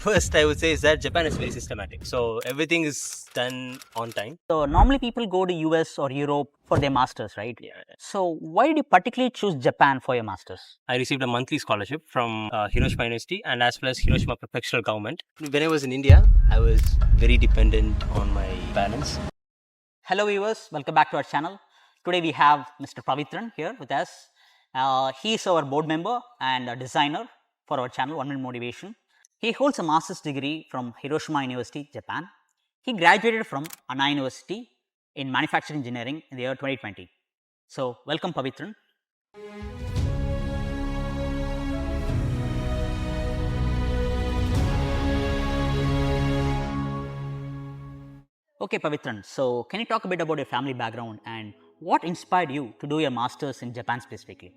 first I would say is that Japan is very systematic. So everything is done on time. So normally people go to US or Europe for their masters, right? Yeah. So why did you particularly choose Japan for your masters? I received a monthly scholarship from Hiroshima University and as well as Hiroshima Prefectural Government. When I was in India, I was very dependent on my parents. Hello viewers, welcome back to our channel. Today we have Mr. Paveethran here with us. He is our board member and a designer for our channel, 1 Minute Motivation. He holds a master's degree from Hiroshima University, Japan. He graduated from Anna University in manufacturing engineering in the year 2020. So welcome Paveethran. Okay Paveethran, so can you talk a bit about your family background and what inspired you to do your masters in Japan specifically?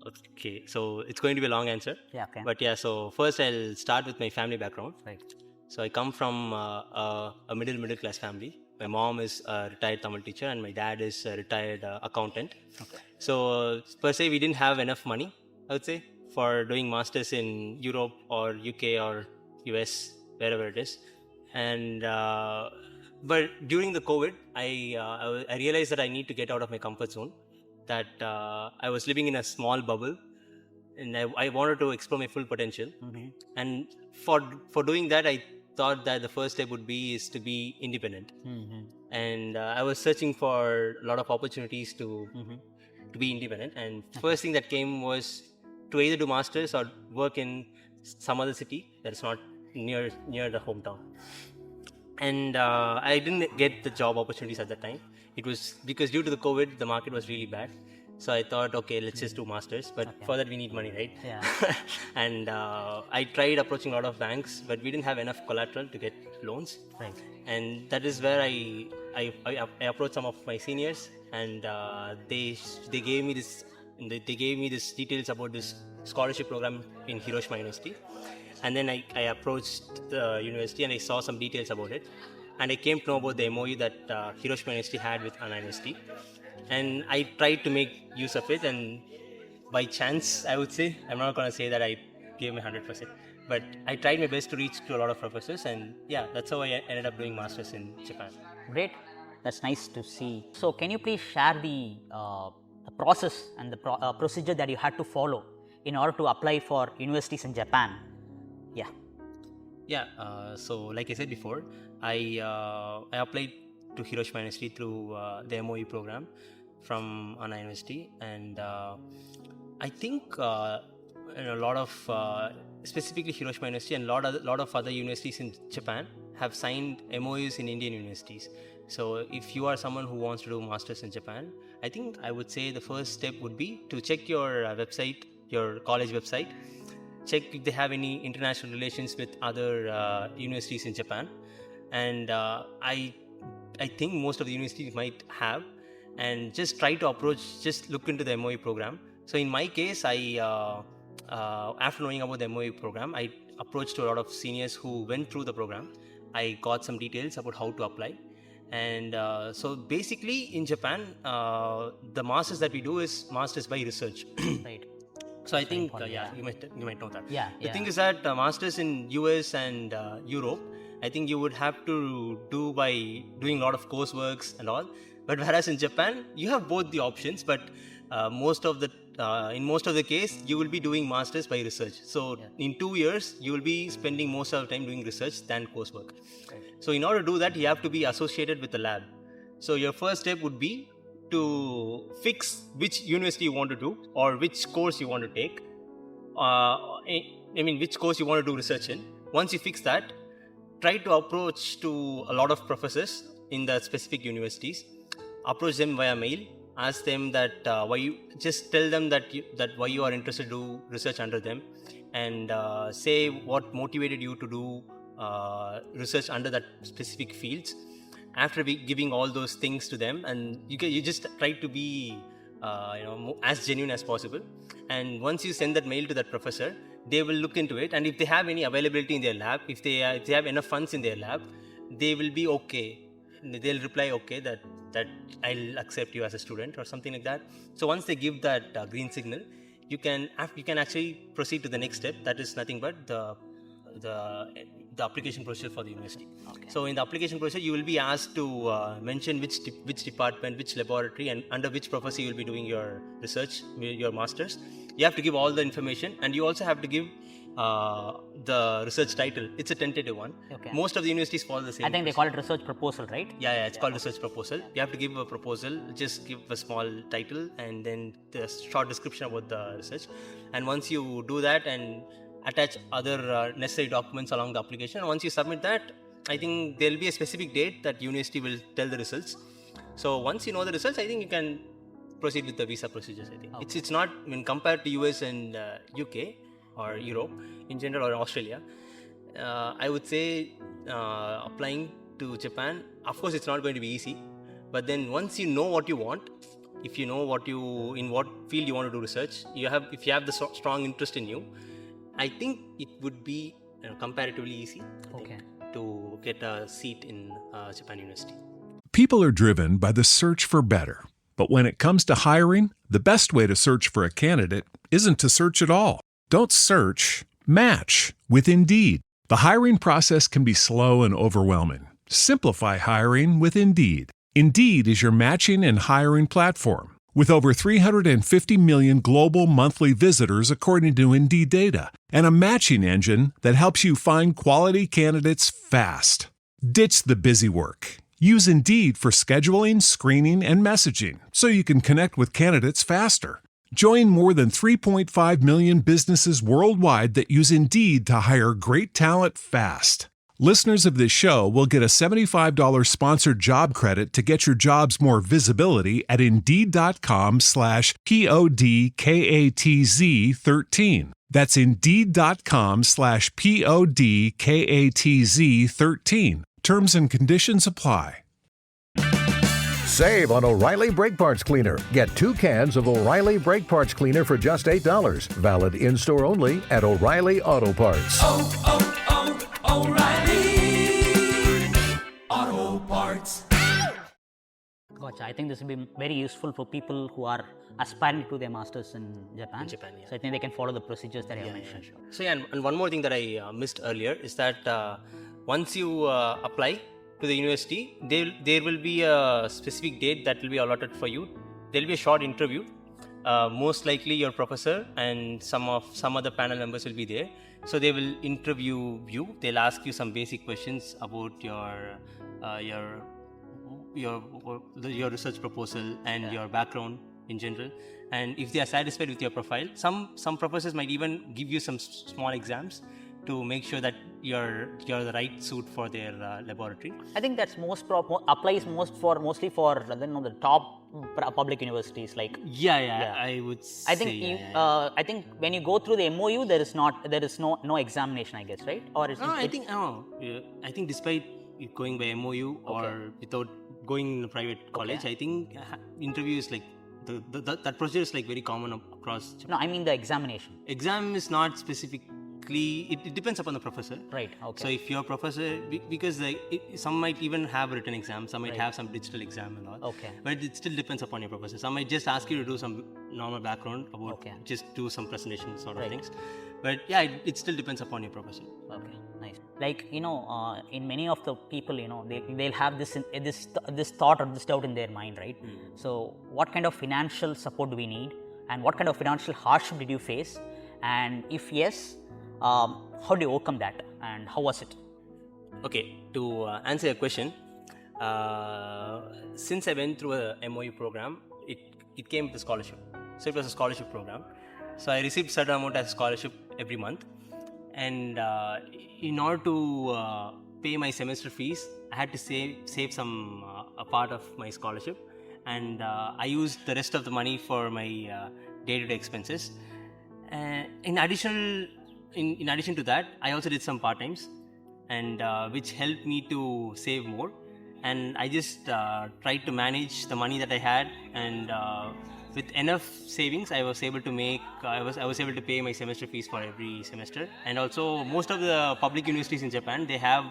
Okay, so it's going to be a long answer. Yeah, okay. But yeah, so first I'll start with my family background. Right. So I come from a middle class family. My mom is a retired Tamil teacher and my dad is a retired accountant. Okay. So per se, we didn't have enough money, I would say, for doing masters in Europe or UK or US, wherever it is. And but during the COVID, I realized that I need to get out of my comfort zone. That I was living in a small bubble, and I wanted to explore my full potential. Mm-hmm. And for doing that, I thought that the first step would be is to be independent. Mm-hmm. And I was searching for a lot of opportunities to be independent. And first thing that came was to either do masters or work in some other city that is not near the hometown. And I didn't get the job opportunities at that time. It was because due to the COVID, the market was really bad. So I thought, okay, let's just do masters. But for that, we need money, right? Yeah. And I tried approaching a lot of banks, but we didn't have enough collateral to get loans. Right. And that is where I approached some of my seniors, and they gave me this details about this scholarship program in Hiroshima University. And then I approached the university and I saw some details about it. And I came to know about the MOU that Hiroshima University had with Anna University. And I tried to make use of it. And by chance, I would say, I'm not going to say that I gave my 100%. But I tried my best to reach to a lot of professors. And yeah, that's how I ended up doing masters in Japan. Great. That's nice to see. So can you please share the process and the procedure that you had to follow in order to apply for universities in Japan? Yeah. Yeah, so like I said before, I applied to Hiroshima University through the MOE program from Anna University, and I think a lot of specifically Hiroshima University and a lot of other universities in Japan have signed MOUs in Indian universities. So if you are someone who wants to do masters in Japan, I think I would say the first step would be to check your website, your college website. Check if they have any international relations with other universities in Japan, and I think most of the universities might have, and just try to approach. Just look into the MOE program. So in my case, I after knowing about the MOE program, I approached to a lot of seniors who went through the program. I got some details about how to apply, and so basically in Japan, the masters that we do is masters by research. Right. So I think you might know that. Yeah. The thing is that masters in US and Europe, I think you would have to do by doing a lot of courseworks and all. But whereas in Japan, you have both the options. But in most of the case, you will be doing masters by research. So in 2 years, you will be spending most of the time doing research than coursework. Right. So in order to do that, you have to be associated with the lab. So your first step would be to fix which university you want to do or which course you want to take. Which course you want to do research in. Once you fix that, try to approach to a lot of professors in the specific universities. Approach them via mail. Ask them that why you just tell them that why you are interested to do research under them, and say what motivated you to do research under that specific fields. After giving all those things to them, and you just try to be as genuine as possible. And once you send that mail to that professor, they will look into it, and if they have any availability in their lab, if they have enough funds in their lab, they will be okay. They'll reply okay that I'll accept you as a student or something like that. So once they give that green signal, you can actually proceed to the next step. That is nothing but the the application procedure for the university. Okay. So in the application procedure, you will be asked to mention which department, which laboratory, and under which professor you will be doing your research, your masters. You have to give all the information, and you also have to give the research title. It's a tentative one. Okay. Most of the universities follow the same. I think they call it research proposal, right? Yeah, it's called research proposal. You have to give a proposal, just give a small title and then the short description about the research. And once you do that and attach other necessary documents along the application, and once you submit that, I think there will be a specific date that university will tell the results. So once you know the results, I think you can proceed with the visa procedures. I think it's not when compared to US and UK or Europe in general, or Australia. I would say applying to Japan, of course, it's not going to be easy. But then once you know what you want, if you know in what field you want to do research, if you have the strong interest in you, I think it would be comparatively easy to get a seat in Japan University. People are driven by the search for better. But when it comes to hiring, the best way to search for a candidate isn't to search at all. Don't search, match with Indeed. The hiring process can be slow and overwhelming. Simplify hiring with Indeed. Indeed is your matching and hiring platform. With over 350 million global monthly visitors according to Indeed data, and a matching engine that helps you find quality candidates fast. Ditch the busy work. Use Indeed for scheduling, screening, and messaging so you can connect with candidates faster. Join more than 3.5 million businesses worldwide that use Indeed to hire great talent fast. Listeners of this show will get a $75 sponsored job credit to get your jobs more visibility at Indeed.com/PODKATZ13. That's Indeed.com/PODKATZ13. Terms and conditions apply. Save on O'Reilly Brake Parts Cleaner. Get 2 cans of O'Reilly Brake Parts Cleaner for just $8. Valid in-store only at O'Reilly Auto Parts. O'Reilly Auto Parts. Gotcha. I think this will be very useful for people who are aspiring to their masters in Japan. Yeah. So I think they can follow the procedures that I have mentioned. Sure. So and one more thing that I missed earlier is that once you apply to the university, there will be a specific date that will be allotted for you. There will be a short interview. Most likely your professor and some other panel members will be there. So they will interview you. They'll ask you some basic questions about your research proposal and your background in general. And if they are satisfied with your profile, some professors might even give you some small exams to make sure that you're the right suit for their laboratory. I think that's applies mostly for the top public universities like. Yeah. I would say. I think I think when you go through the MOU, there is no examination, I guess, right? Or is I think despite going by MOU or without going in a private college, I think interview is like that procedure is like very common across Japan. No, I mean the examination. Exam is not specifically. It depends upon the professor. Right. Okay. So if your professor, because some might even have written exams, some might have some digital exam and all. Okay. But it still depends upon your professor. Some might just ask you to do some normal background about just do some presentation sort of things. But yeah, it still depends upon your professor. Okay. Nice. Like in many of the people, they'll have this thought or this doubt in their mind, right? So what kind of financial support do we need, and what kind of financial hardship did you face, and if yes, how do you overcome that, and how was it? Okay, to answer your question, since I went through a MOU program, it came with a scholarship. So it was a scholarship program. So I received certain amount as scholarship every month, and in order to pay my semester fees, I had to save some a part of my scholarship, and I used the rest of the money for my day-to-day expenses. In addition to that, I also did some part-times, and which helped me to save more. And I just tried to manage the money that I had, and with enough savings, I was able to pay my semester fees for every semester. And also, most of the public universities in Japan, they have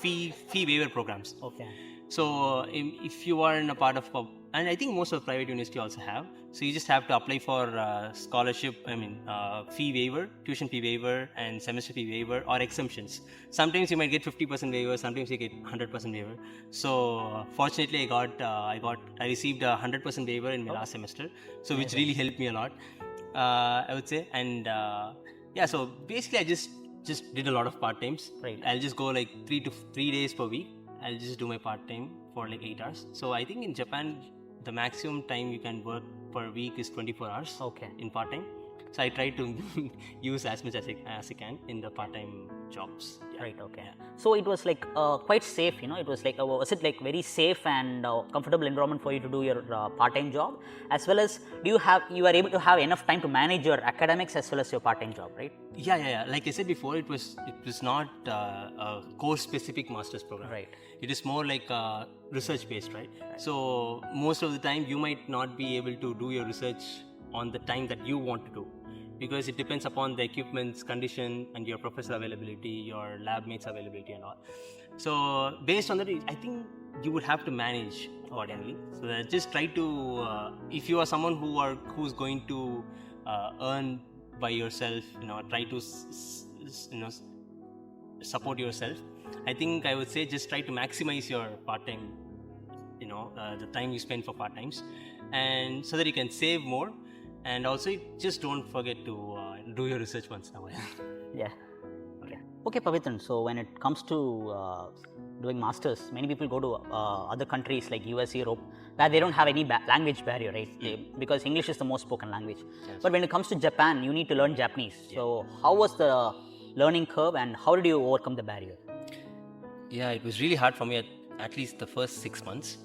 fee waiver programs. Okay. So if you are in a part of, and I think most of private university also have, so you just have to apply for scholarship, fee waiver, tuition fee waiver, and semester fee waiver, or exemptions. Sometimes you might get 50% waiver, sometimes you get 100% waiver. So fortunately, I received a 100% waiver in my last semester, so which really helped me a lot, I would say. And so basically I just did a lot of part times. Right. I'll just go like 3 days per week. I'll just do my part time for like 8 hours. So I think in Japan the maximum time you can work per week is 24 hours. Okay. In part time. So I try to use as much as I can in the part time jobs. Yeah. Right. Okay. So it was like quite safe, it was like, was it like very safe and comfortable environment for you to do your part-time job, as well as you are able to have enough time to manage your academics as well as your part-time job, right? Yeah. Like I said before, it was not a course-specific master's program. Right. It is more like research-based, right? So most of the time you might not be able to do your research on the time that you want to do, because it depends upon the equipment's condition and your professor availability, your lab mates availability and all. So based on that, I think you would have to manage accordingly. So that just try to, if you are someone who's going to earn by yourself, try to support yourself, I think I would say just try to maximize your part-time, the time you spend for part-times, and so that you can save more. And also, just don't forget to do your research once in a while. Yeah. Okay, Paveethran. So when it comes to doing masters, many people go to other countries like US, Europe, where they don't have any language barrier, right? Because English is the most spoken language. Yes. But when it comes to Japan, you need to learn Japanese. Yeah. So how was the learning curve, and how did you overcome the barrier? Yeah, it was really hard for me at least the first 6 months.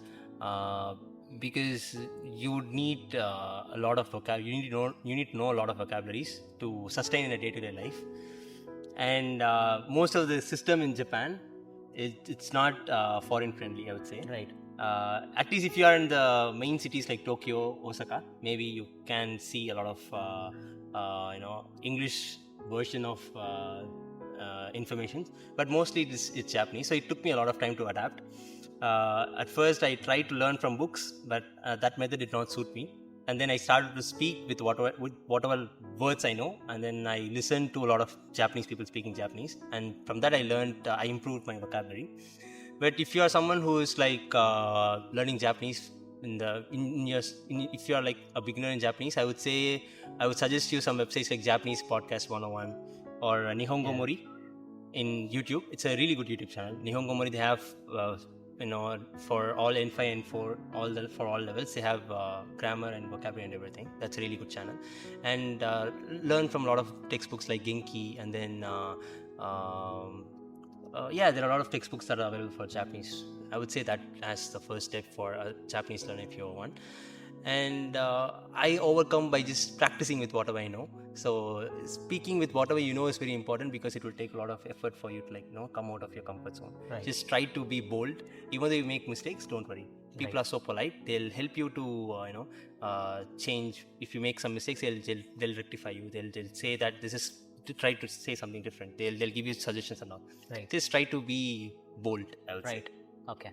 Because you would need a lot of vocabulary. You need to know a lot of vocabularies to sustain in a day-to-day life. And most of the system in Japan, it's not foreign friendly, I would say. Right. At least if you are in the main cities like Tokyo, Osaka, maybe you can see a lot of English version of information. But mostly it's Japanese. So it took me a lot of time to adapt. At first I tried to learn from books, but that method did not suit me. And then I started to speak with whatever words I know, and then I listened to a lot of Japanese people speaking Japanese, and from that I learned, I improved my vocabulary. But if you are someone who is like learning Japanese if you are like a beginner in Japanese, I would suggest you some websites like Japanese Podcast 101 or Nihongo Mori in YouTube. It's a really good YouTube channel. Nihongo Mori, they have for all N5 and for all levels, they have grammar and vocabulary and everything. That's a really good channel. And learn from a lot of textbooks like Genki, and then there are a lot of textbooks that are available for Japanese. I would say that as the first step for a Japanese learner if you want. And I overcome by just practicing with whatever I know. So speaking with whatever you know is very important, because it will take a lot of effort for you to come out of your comfort zone. Right. Just try to be bold. Even though you make mistakes, don't worry. People are so polite. They'll help you to change. If you make some mistakes, they'll rectify you. They'll say that this is to try to say something different. They'll give you suggestions and all. Right. Just try to be bold, I would say. Okay.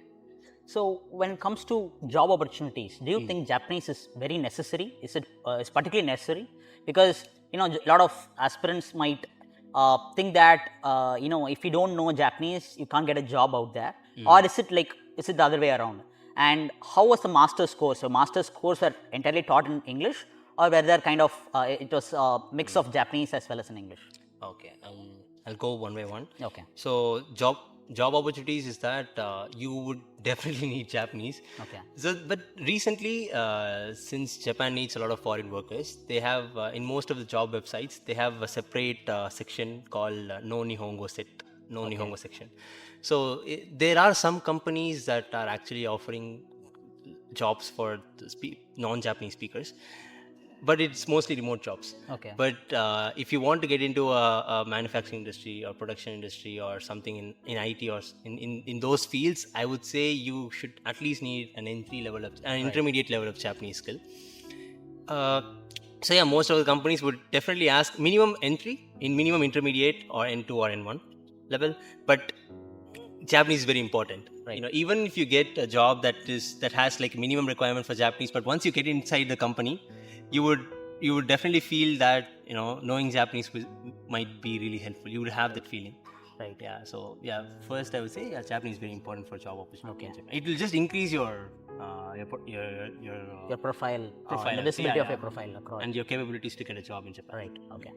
So when it comes to job opportunities, do you think Japanese is very necessary? Is it particularly necessary? Because a lot of aspirants might think that if you don't know Japanese, you can't get a job out there. Or is it the other way around? And how was the master's course? So master's course were entirely taught in English, or were there kind of it was a mix of Japanese as well as in English? Okay, I'll go one by one. Okay. So job opportunities is that you would definitely need Japanese. Okay. So, but recently, since Japan needs a lot of foreign workers, they have in most of the job websites they have a separate section called No Nihongo Nihongo section. So there are some companies that are actually offering jobs for non-Japanese speakers, but it's mostly remote jobs. Okay. But if you want to get into a manufacturing industry or production industry or something in IT or in those fields, I would say you should at least need an intermediate level of Japanese skill. So yeah, most of the companies would definitely ask minimum entry in minimum intermediate or N2 or N1 level. But Japanese is very important. Right. Even if you get a job that has like minimum requirement for Japanese, but once you get inside the company, you would definitely feel that knowing Japanese might be really helpful. You would have that feeling. Right. Yeah. So first I would say Japanese is very important for job opportunity. Okay. in Japan. It will just increase your Profile, profile, the visibility of yeah. your profile across. and your capabilities to get a job in Japan. Right. Okay.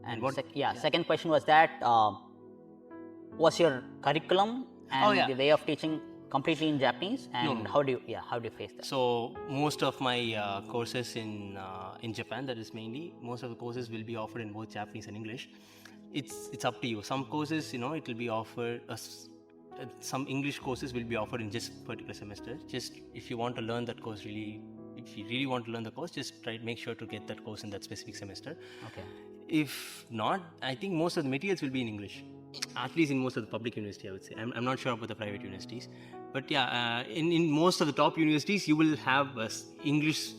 And what- second question was that was your curriculum and yeah. the way of teaching completely in Japanese, and No. how do you face that? So most of my courses in Japan, that is mainly most of the courses will be offered in both Japanese and English. It's up to you. Some courses, it will be offered. Some English courses will be offered in just particular semester. Just if you want to learn that course if you really want to learn the course, just make sure to get that course in that specific semester. Okay. If not, I think most of the materials will be in English. At least in most of the public university, I would say. I'm not sure about the private universities, but in most of the top universities, you will have English,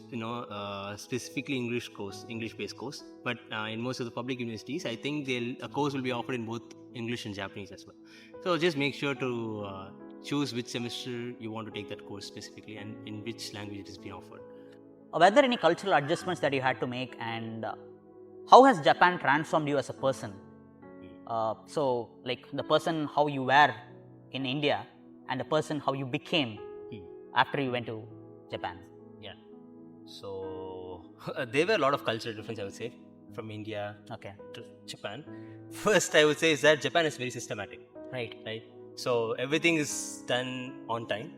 specifically English-based course. But in most of the public universities, I think a course will be offered in both English and Japanese as well. So just make sure to choose which semester you want to take that course specifically and in which language it is being offered. Were there any cultural adjustments that you had to make, and how has Japan transformed you as a person? So, like the person how you were in India and the person how you became after you went to Japan. Yeah. So there were a lot of cultural difference, I would say, from India Okay. to Japan. First, I would say is that Japan is very systematic. Right. So everything is done on time.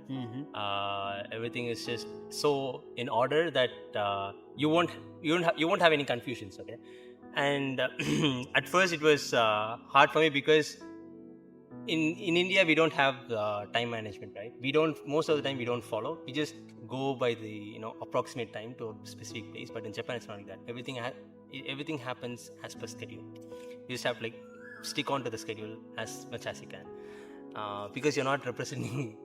Everything is just so in order that you won't have any confusions. Okay. And at first it was hard for me because in India we don't have time management, right? Most of the time we don't follow. We just go by the approximate time to a specific place. But in Japan it's not like that. Everything happens as per schedule. You just have to stick on to the schedule as much as you can. Because you're representing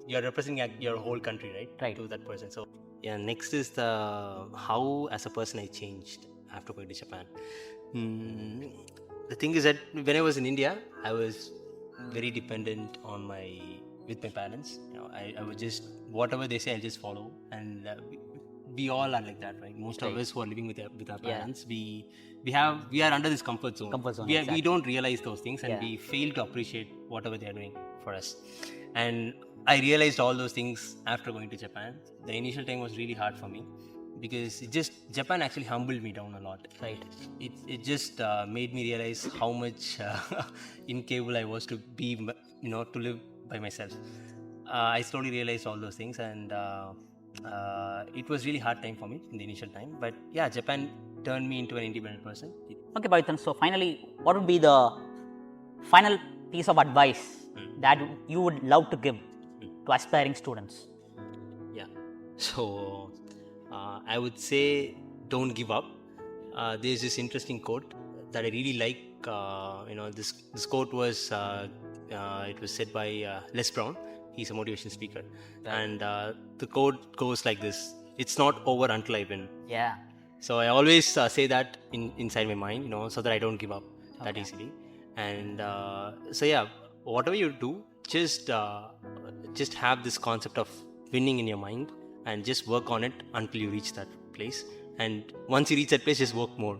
your whole country, Right. To that person. So next is the how as a person I changed after going to Japan. The thing is that when I was in India, I was very dependent with my parents. I would just whatever they say, I'll just follow, and we all are like that, right? Most of us who are living with our parents, we are under this comfort zone. Exactly. We don't realize those things, and Yeah. we fail to appreciate whatever they are doing for us. And I realized all those things after going to Japan. The initial time was really hard for me because Japan actually humbled me down a lot. Right. It just made me realize how much incapable I was to be, to live by myself. I slowly realized all those things, and it was really hard time for me in the initial time. But Japan turned me into an independent person. Okay, Paveethran. So finally, what would be the final piece of advice that you would love to give to aspiring students? Yeah. So I would say don't give up. There's this interesting quote that I really like. This quote was it was said by Les Brown. He's a motivation speaker, and the quote goes like this: "It's not over until I win." Yeah. So I always say that inside my mind, so that I don't give up that easily. And whatever you do, just have this concept of winning in your mind, and just work on it until you reach that place. And once you reach that place, just work more.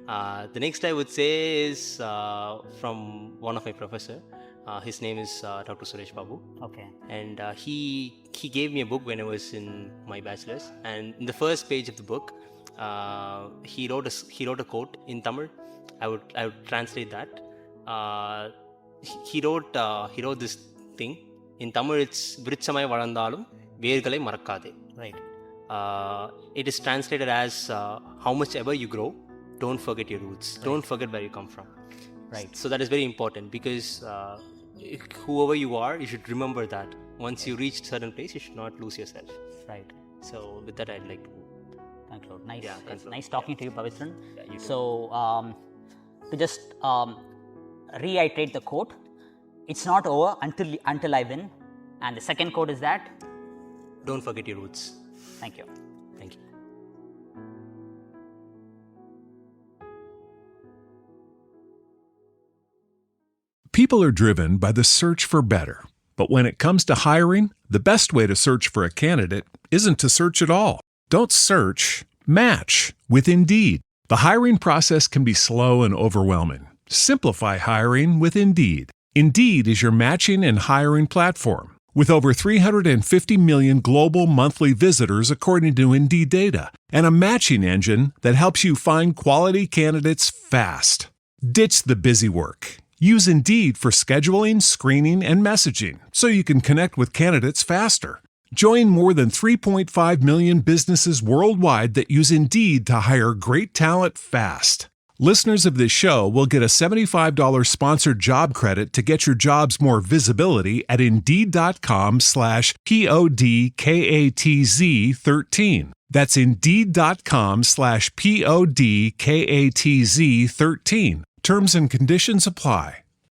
The next I would say is from one of my professor. His name is Dr. Suresh Babu. Okay. And he gave me a book when I was in my bachelor's, and in the first page of the book, he wrote a quote in Tamil. I would translate that. He wrote this thing in Tamil. It's Vrichamai Valandalum Vergalai Marakade. Right. It is translated as how much ever you grow, don't forget your roots. Right. Don't forget where you come from. Right. So that is very important because whoever you are, you should remember that. Once you reach a certain place, you should not lose yourself. Right. So with that, I'd like to conclude. Nice. Yeah, It's conclude. nice talking to you, Paveethran. Yeah, you too. So to just reiterate the quote, it's not over until I win. And the second quote is that, don't forget your roots. thank you. Thank you. People are driven by the search for better. But when it comes to hiring, the best way to search for a candidate isn't to search at all. Don't search, match with Indeed. The hiring process can be slow and overwhelming. Simplify hiring with Indeed. Indeed is your matching and hiring platform. With over 350 million global monthly visitors according to Indeed data, and a matching engine that helps you find quality candidates fast. Ditch the busy work. Use Indeed for scheduling, screening, and messaging so you can connect with candidates faster. Join more than 3.5 million businesses worldwide that use Indeed to hire great talent fast. Listeners of this show will get a $75 sponsored job credit to get your jobs more visibility at Indeed.com/PODKATZ13. That's Indeed.com/PODKATZ13. Terms and conditions apply.